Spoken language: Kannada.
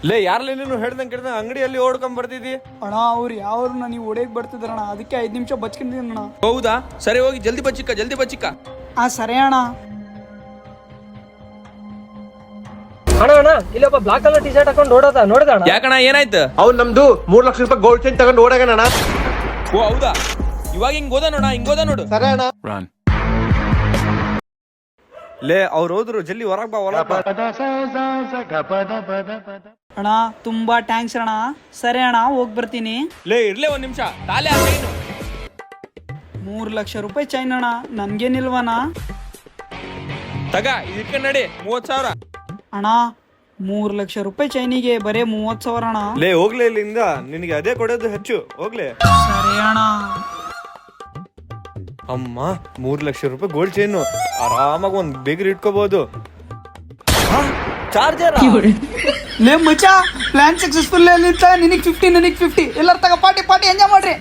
ಲೇ ಯಾರ್ಲಿ ನೀನು ಹೇಳ್ದಂಗೆ ಕೇಳ್ದಂಗೆ ಅಂಗಡಿಯಲ್ಲಿ ಓಡ್ಕೊಂಡ್ ಬರ್ತಿದ್ದಿ? ಅಣ್ಣ ಅವ್ರು ಯಾವ್ರನ್ನ ನೀವು ಹೊಡೆಯಕ್ ಬರ್ತಿದ್ರಣ್ಣ, ಅದಕ್ಕೆ 5 ನಿಮಿಷ ಬಚ್ಕೊಂಡಿದ್ದೀನಣ್ಣ. ಹೌದಾ, ಸರಿ ಹೋಗಿ ಜಲ್ದಿ ಬಚ್ಚಿಕ್ಕ. ಸರಿ ಅಣ್ಣ. ಅಣ್ಣ ಇಲ್ಲೊಬ್ಬ ಬ್ಲಾಕ್ ಕಲರ್ ಟಿ ಶರ್ಟ್ ಹಾಕೊಂಡು ನೋಡೋದ ಯಾಕಣ್ಣ ಏನಾಯ್ತು? ಅವ್ನು ನಮ್ದು 3 ಲಕ್ಷ ರೂಪಾಯಿ ಗೋಲ್ಡ್ ಚೈನ್ ತಗೊಂಡು ಓಡಾಗಣ. ಓ ಹೌದಾ, ಇವಾಗ ಹಿಂಗ್ ಹೋದ ನೋಡು. ಸರಿ ಅಣ್ಣ. ಲೇ ಅವ್ರು ಹೋದ್ರು, ಜಲ್ದಿ ಹೊರಗ್ ಬಾ. ಅಣ್ಣ ತುಂಬಾ ಟ್ಯಾಂಕ್ಸ್ ಅಣ್ಣ. ಸರಿ ಅಣ್ಣ ಹೋಗಿ ಬರ್ತೀನಿ. ಲೇ ಇರ್ಲೇ ಒಂದ್ ನಿಮಿಷ, ತಾಲೆ 3 ಲಕ್ಷ ರೂಪಾಯಿ ಚೈನ್ ಅಣ್ಣ, ನನ್ಗೇನಿಲ್ವಣ್ಣ? ತಗ ಇದಕ್ಕೆ ನಡಿ 30,000. ಅಣ್ಣ 3 ಲಕ್ಷ ರೂಪಾಯಿ ಚೈನಿಗೆ ಬರೇ 30,000 ಅಣ್ಣ. ಲೇ ಹೋಗ್ಲೇ ಇಲ್ಲಿಂದ, ನಿನಗೆ ಅದೇ ಕೊಡೋದು ಹೆಚ್ಚು. ಹೋಗ್ಲೇ. ಸರಿ ಅಣ್ಣ. ಅಮ್ಮ 3 ಲಕ್ಷ ರೂಪಾಯಿ ಗೋಲ್ಡ್ ಚೈನು, ಆರಾಮಾಗಿ ಒಂದ್ ಬೇಗರಿ ಇಟ್ಕೋಬಹುದು. ಚಾರ್ಜರ್ ಲೇ ಮಚ್ಚ, ಪ್ಲಾನ್ ಸಕ್ಸಸ್ಫುಲ್ ನಿಂತ. ನಿನಗ್ 50 ನನಗ್ 50. ಎಲ್ಲರ ತಗ ಪಾರ್ಟಿ ಎಂಜಾಯ್ ಮಾಡ್ರಿ.